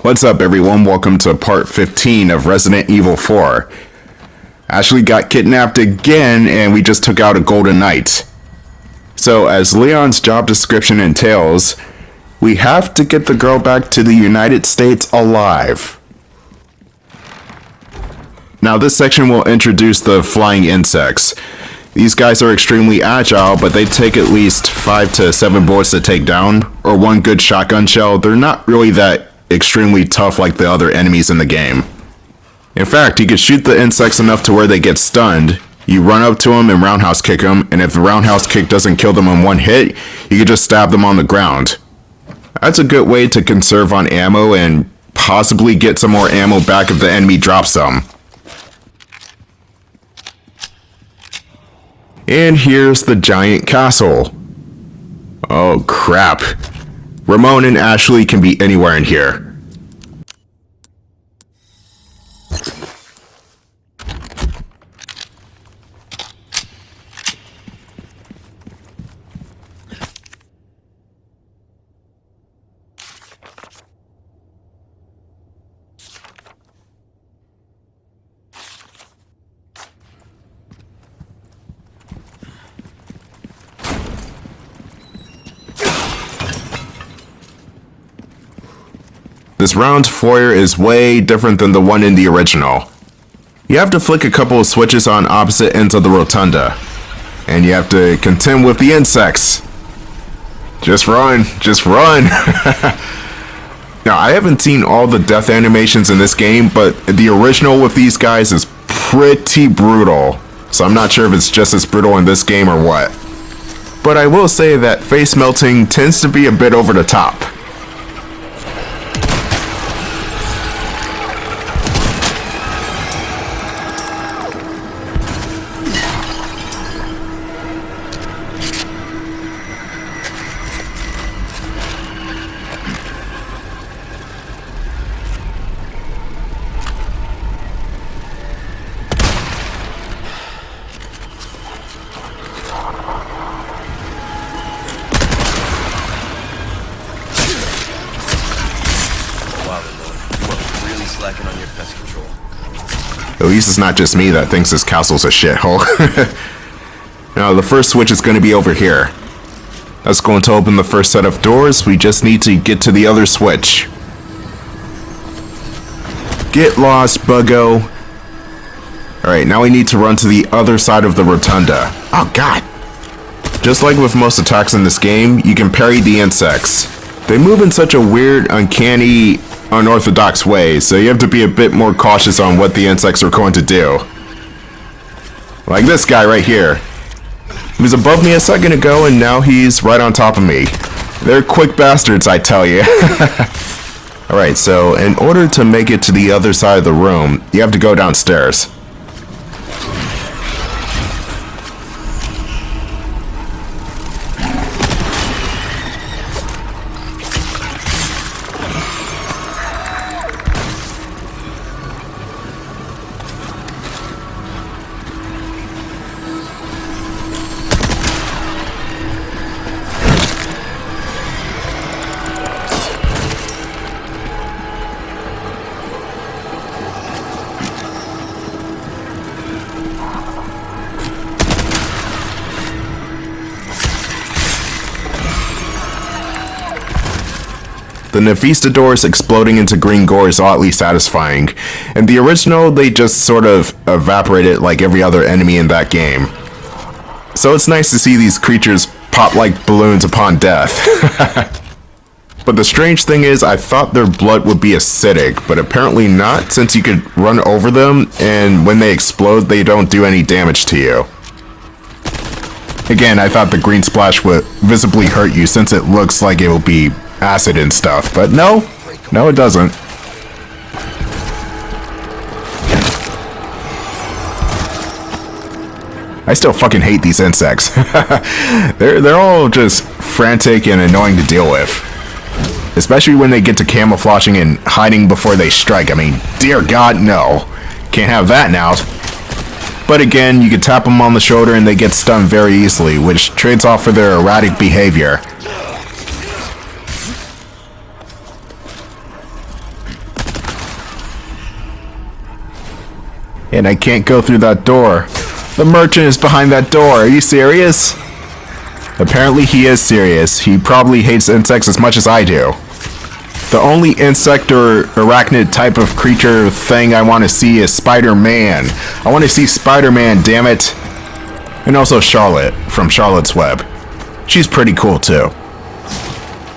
What's up everyone, welcome to part 15 of Resident Evil 4. Ashley got kidnapped again and we just took out a Golden Knight. So as Leon's job description entails, we have to get the girl back to the United States alive. Now this section will introduce the flying insects. These guys are extremely agile, but they take at least 5 to 7 bullets to take down, or one good shotgun shell. They're not really that extremely tough like the other enemies in the game. In fact, you can shoot the insects enough to where they get stunned. You run up to them and roundhouse kick them, and if the roundhouse kick doesn't kill them in one hit, you can just stab them on the ground. That's a good way to conserve on ammo and possibly get some more ammo back if the enemy drops some. And here's the giant castle. Oh crap. Ramon and Ashley can be anywhere in here. This round foyer is way different than the one in the original. You have to flick a couple of switches on opposite ends of the rotunda. And you have to contend with the insects. Just run, just run. Now I haven't seen all the death animations in this game, but the original with these guys is pretty brutal. So I'm not sure if it's just as brutal in this game or what. But I will say that face melting tends to be a bit over the top. Slacking on your pest control. At least it's not just me that thinks this castle's a shithole. Now the first switch is going to be over here. That's going to open the first set of doors. We just need to get to the other switch. Get lost, buggo. Alright, now we need to run to the other side of the rotunda. Oh god. Just like with most attacks in this game, you can parry the insects. They move in such a weird, uncanny, unorthodox way, so you have to be a bit more cautious on what the insects are going to do. Like this guy right here. He was above me a second ago and now he's right on top of me. They're quick bastards, I tell you. Alright, so in order to make it to the other side of the room, you have to go downstairs. The Nefista doors exploding into green gore is oddly satisfying. In the original, they just sort of evaporated like every other enemy in that game. So it's nice to see these creatures pop like balloons upon death. But the strange thing is, I thought their blood would be acidic, but apparently not, since you could run over them, and when they explode, they don't do any damage to you. Again, I thought the green splash would visibly hurt you, since it looks like it will be acid and stuff, but no, it doesn't. I still fucking hate these insects. They're all just frantic and annoying to deal with. Especially when they get to camouflaging and hiding before they strike. I mean, dear God, no. Can't have that now. But again, you can tap them on the shoulder and they get stunned very easily, which trades off for their erratic behavior. And I can't go through that door. The merchant is behind that door. Are you serious? Apparently he is serious. He probably hates insects as much as I do. The only insect or arachnid type of creature thing I want to see is Spider-Man. I want to see Spider-Man, damn it. And also Charlotte from Charlotte's Web. She's pretty cool too.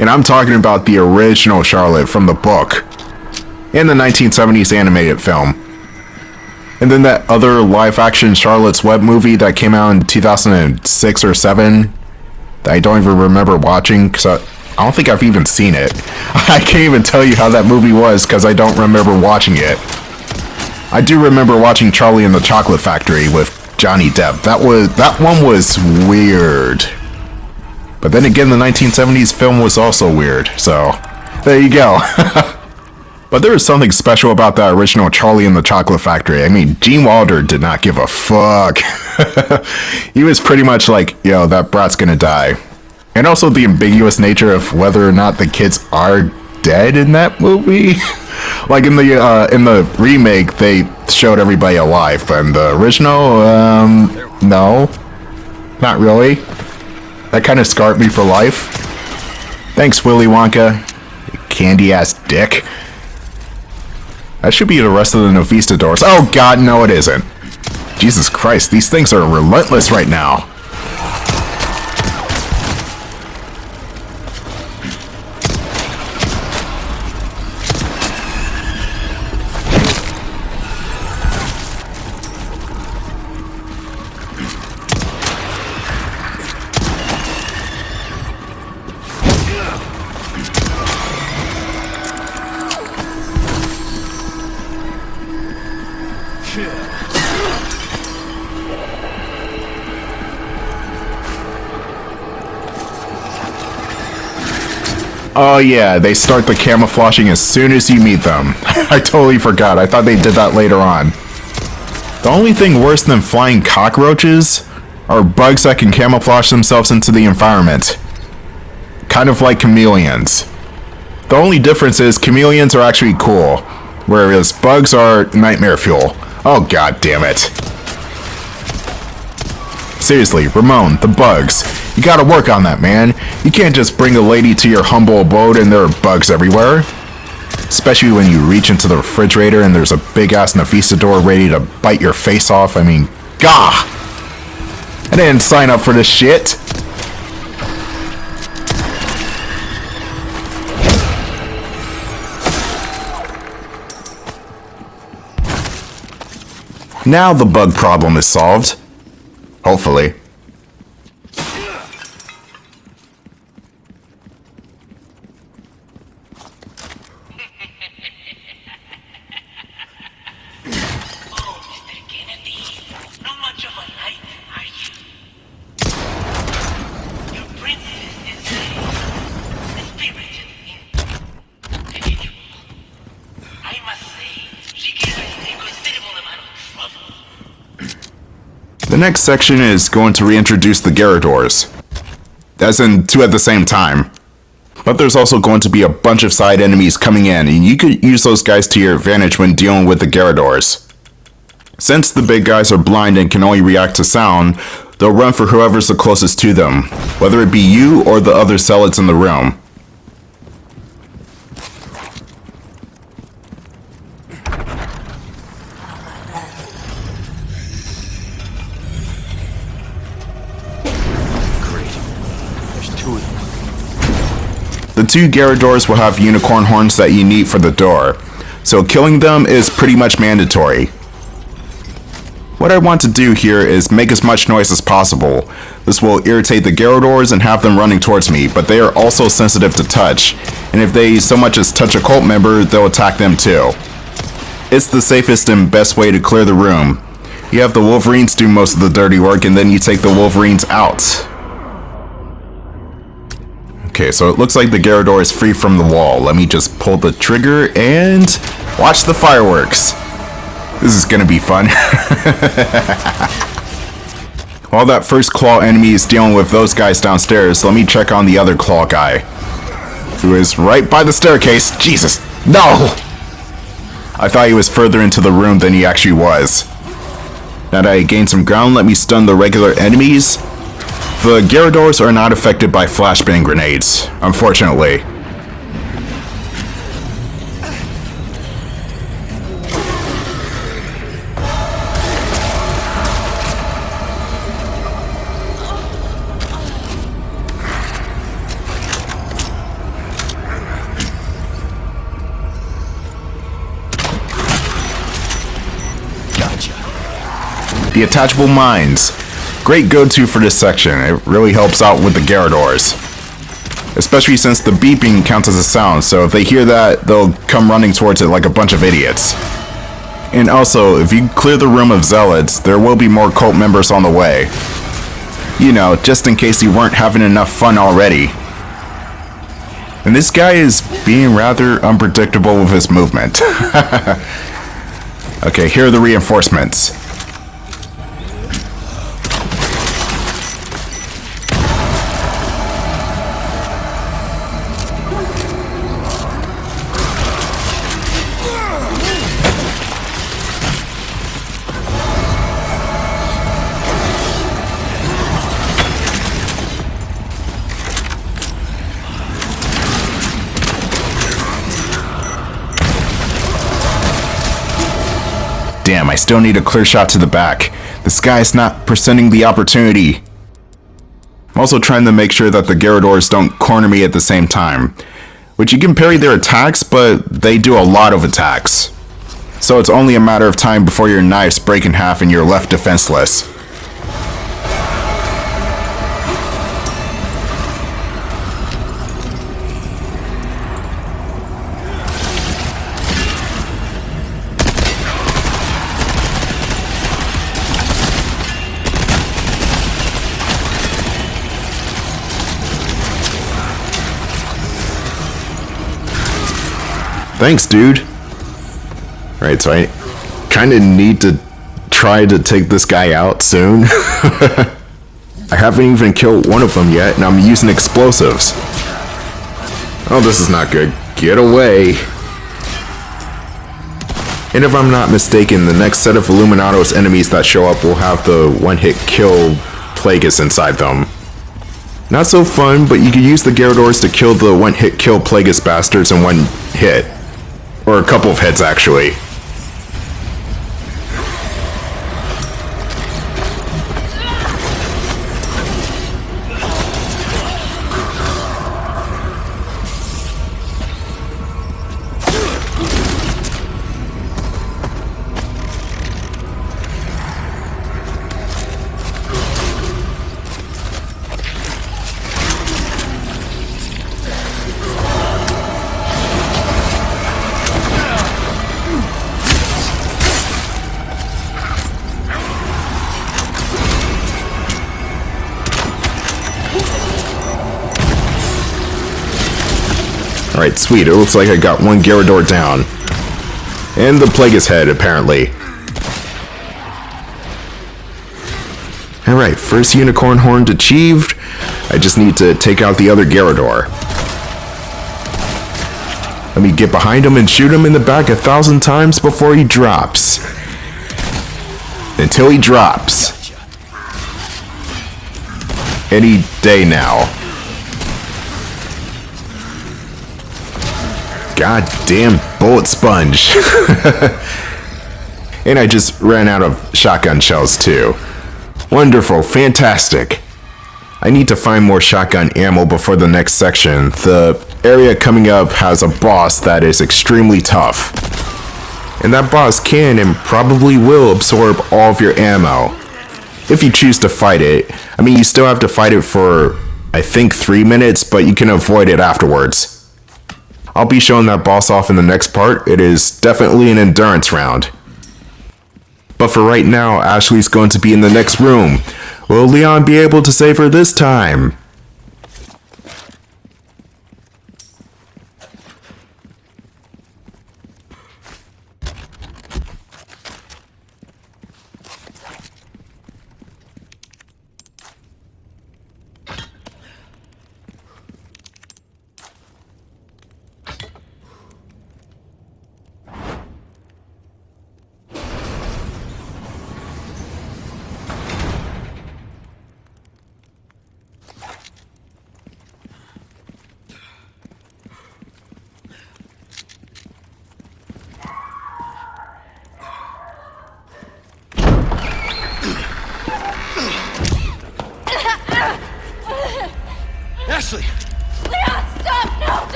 And I'm talking about the original Charlotte from the book. In the 1970s animated film. And then that other live-action Charlotte's Web movie that came out in 2006 or 7 that I don't even remember watching because I don't think I've even seen it. I can't even tell you how that movie was because I don't remember watching it. I do remember watching Charlie and the Chocolate Factory with Johnny Depp. That one was weird. But then again, the 1970s film was also weird. So, there you go. But there was something special about that original Charlie and the Chocolate Factory. I mean, Gene Wilder did not give a fuck. He was pretty much like, yo, that brat's gonna die. And also the ambiguous nature of whether or not the kids are dead in that movie. Like in the remake, they showed everybody alive, but in the original, no. Not really. That kind of scarred me for life. Thanks, Willy Wonka. Candy-ass dick. That should be the rest of the Nofistadors. Oh god, no it isn't. Jesus Christ, these things are relentless right now. Oh yeah, they start the camouflaging as soon as you meet them. I totally forgot. I thought they did that later on. The only thing worse than flying cockroaches are bugs that can camouflage themselves into the environment. Kind of like chameleons. The only difference is chameleons are actually cool, whereas bugs are nightmare fuel. Oh god damn it. Seriously, Ramon, the bugs. You gotta work on that, man. You can't just bring a lady to your humble abode and there are bugs everywhere. Especially when you reach into the refrigerator and there's a big-ass Nofistador ready to bite your face off. I mean, gah! I didn't sign up for this shit. Now the bug problem is solved. Hopefully. The next section is going to reintroduce the Gyarados, as in two at the same time. But there's also going to be a bunch of side enemies coming in, and you could use those guys to your advantage when dealing with the Gyarados. Since the big guys are blind and can only react to sound, they'll run for whoever's the closest to them, whether it be you or the other zealots in the room. The two Gyarados will have unicorn horns that you need for the door, so killing them is pretty much mandatory. What I want to do here is make as much noise as possible. This will irritate the Gyarados and have them running towards me, but they are also sensitive to touch, and if they so much as touch a cult member, they'll attack them too. It's the safest and best way to clear the room. You have the Wolverines do most of the dirty work, and then you take the Wolverines out. Okay, so it looks like the Gyarados is free from the wall. Let me just pull the trigger and watch the fireworks. This is gonna be fun. While that first claw enemy is dealing with those guys downstairs, let me check on the other claw guy, who is right by the staircase. Jesus, no! I thought he was further into the room than he actually was. Now that I gained some ground, let me stun the regular enemies. The Gyarados are not affected by flashbang grenades, unfortunately. The attachable mines. Great go-to for this section. It really helps out with the Gyarados. Especially since the beeping counts as a sound, so if they hear that, they'll come running towards it like a bunch of idiots. And also, if you clear the room of Zealots, there will be more cult members on the way. You know, just in case you weren't having enough fun already. And this guy is being rather unpredictable with his movement. Okay, here are the reinforcements. Damn, I still need a clear shot to the back. This guy's not presenting the opportunity. I'm also trying to make sure that the Gyarados don't corner me at the same time. Which you can parry their attacks, but they do a lot of attacks. So it's only a matter of time before your knives break in half and you're left defenseless. Thanks, dude. Right, so I kind of need to try to take this guy out soon. I haven't even killed one of them yet, and I'm using explosives. Oh, this is not good. Get away. And if I'm not mistaken, the next set of Illuminados enemies that show up will have the one-hit kill Plagueis inside them. Not so fun, but you can use the Gyarados to kill the one-hit kill Plagueis bastards in one hit. Or a couple of hits, actually. Alright, sweet. It looks like I got one Gyarados down. And the Plagueis head, apparently. Alright, first unicorn horn achieved. I just need to take out the other Gyarados. Let me get behind him and shoot him in the back 1,000 times before he drops. Until he drops. Any day now. Goddamn bullet sponge. And I just ran out of shotgun shells too. Wonderful, fantastic. I need to find more shotgun ammo before the next section. The area coming up has a boss that is extremely tough. And that boss can and probably will absorb all of your ammo. If you choose to fight it. I mean, you still have to fight it for, I think, 3 minutes, but you can avoid it afterwards. I'll be showing that boss off in the next part. It is definitely an endurance round. But for right now, Ashley's going to be in the next room. Will Leon be able to save her this time?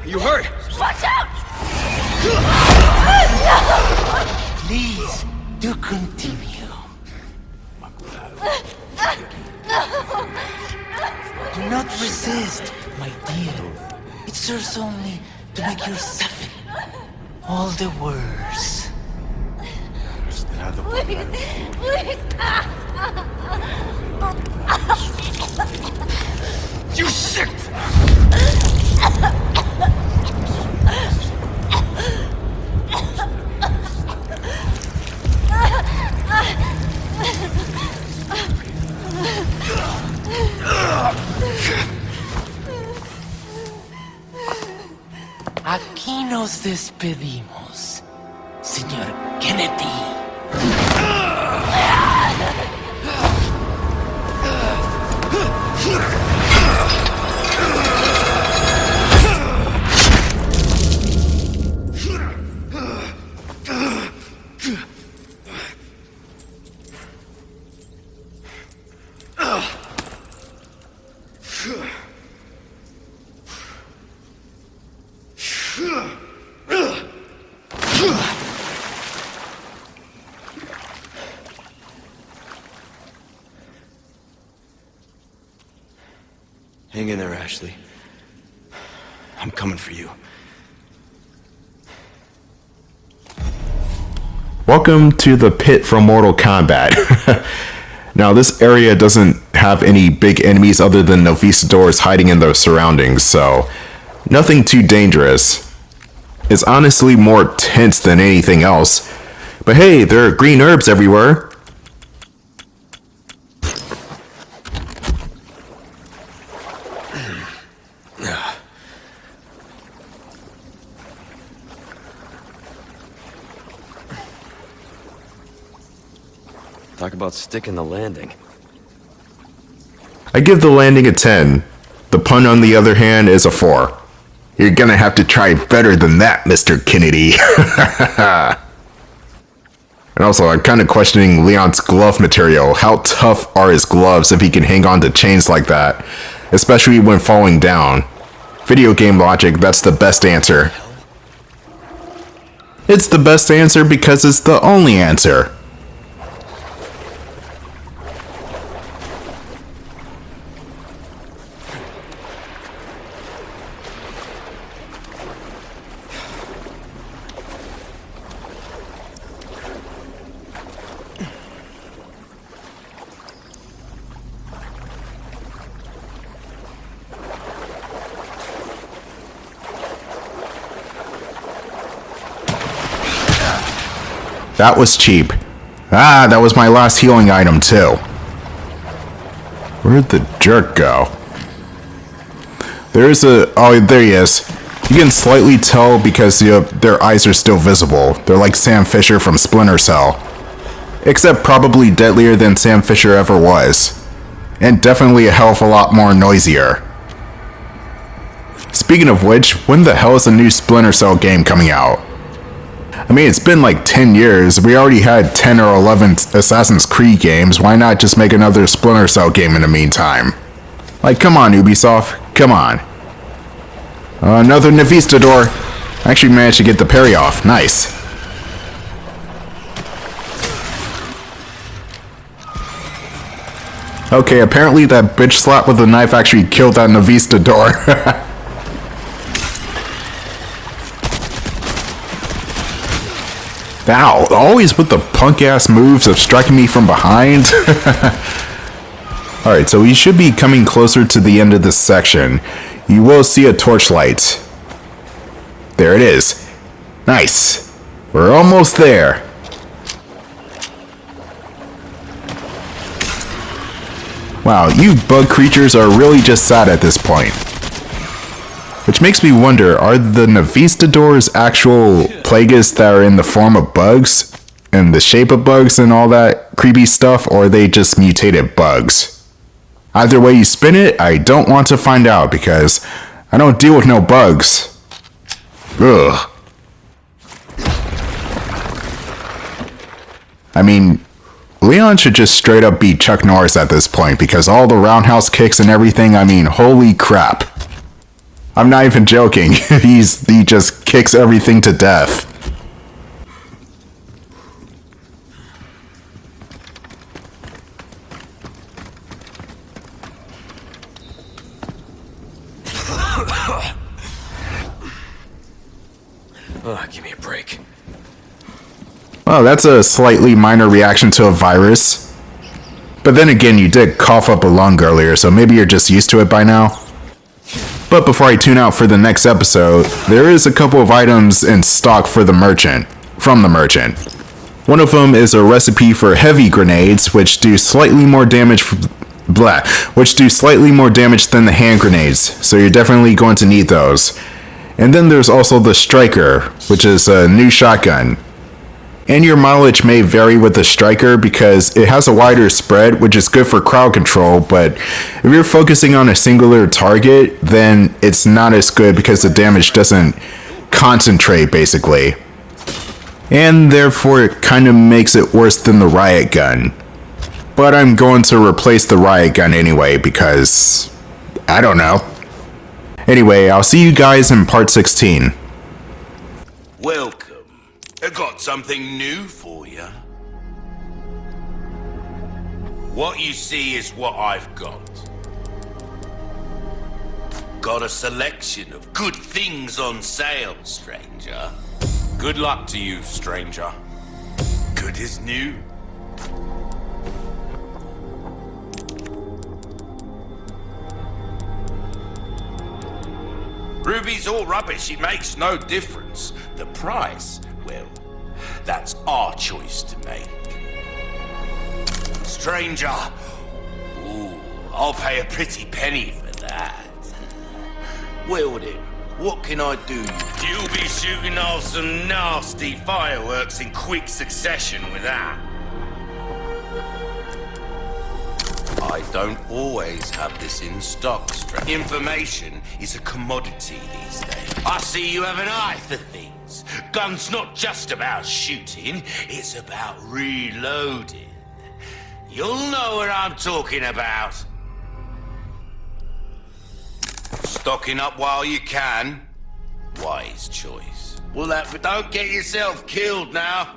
You hurt? Watch out! Please, do continue. Do not resist, my dear. It serves only to make you suffer all the worse. Please. You sick! Aquí nos despedimos, señor Kennedy. Hang in there, Ashley. I'm coming for you. Welcome to the pit from Mortal Kombat. Now, this area doesn't have any big enemies other than Novistadors hiding in those surroundings, so nothing too dangerous. It's honestly more tense than anything else. But hey, there are green herbs everywhere. Talk about sticking the landing. I give the landing a 10. The pun, on the other hand, is a 4. You're gonna have to try better than that, Mr. Kennedy. And also, I'm kind of questioning Leon's glove material. How tough are his gloves if he can hang on to chains like that? Especially when falling down. Video game logic, that's the best answer. It's the best answer because it's the only answer. That was cheap. Ah, that was my last healing item too. Where'd the jerk go? Oh, there he is. You can slightly tell because their eyes are still visible. They're like Sam Fisher from Splinter Cell. Except probably deadlier than Sam Fisher ever was. And definitely a hell of a lot more noisier. Speaking of which, when the hell is a new Splinter Cell game coming out? I mean, it's been like 10 years. We already had 10 or 11 Assassin's Creed games. Why not just make another Splinter Cell game in the meantime? Like, come on, Ubisoft. Come on. Another Novistador. I actually managed to get the parry off. Nice. Okay, apparently that bitch slap with the knife actually killed that Novistador. Ow, always with the punk-ass moves of striking me from behind. Alright, so we should be coming closer to the end of this section. You will see a torchlight. There it is. Nice. We're almost there. Wow, you bug creatures are really just sad at this point. Which makes me wonder, are the Novistadors actual plagueis that are in the form of bugs? And the shape of bugs and all that creepy stuff? Or are they just mutated bugs? Either way you spin it, I don't want to find out because I don't deal with no bugs. Ugh. I mean, Leon should just straight up beat Chuck Norris at this point because all the roundhouse kicks and everything, I mean, holy crap. I'm not even joking. He just kicks everything to death. Give me a break. Well, that's a slightly minor reaction to a virus. But then again, you did cough up a lung earlier, so maybe you're just used to it by now. But before I tune out for the next episode, there is a couple of items in stock from the merchant. One of them is a recipe for heavy grenades, which do slightly more damage than the hand grenades, so you're definitely going to need those. And then there's also the Striker, which is a new shotgun. And your mileage may vary with the Striker because it has a wider spread, which is good for crowd control, but if you're focusing on a singular target, then it's not as good because the damage doesn't concentrate, basically. And therefore it kind of makes it worse than the riot gun. But I'm going to replace the riot gun anyway because, I don't know. Anyway, I'll see you guys in part 16. Welcome. I got something new for you. What you see is what I've got. Got a selection of good things on sale, stranger. Good luck to you, stranger. Good as new. Ruby's all rubbish, it makes no difference. The price, well, that's our choice to make. Stranger, ooh, I'll pay a pretty penny for that. Well then, what can I do? You'll be shooting off some nasty fireworks in quick succession with that. I don't always have this in stock, stranger. Information is a commodity these days. I see you have an eye for things. Gun's not just about shooting, it's about reloading. You'll know what I'm talking about. Stocking up while you can. Wise choice. Well, but don't get yourself killed now.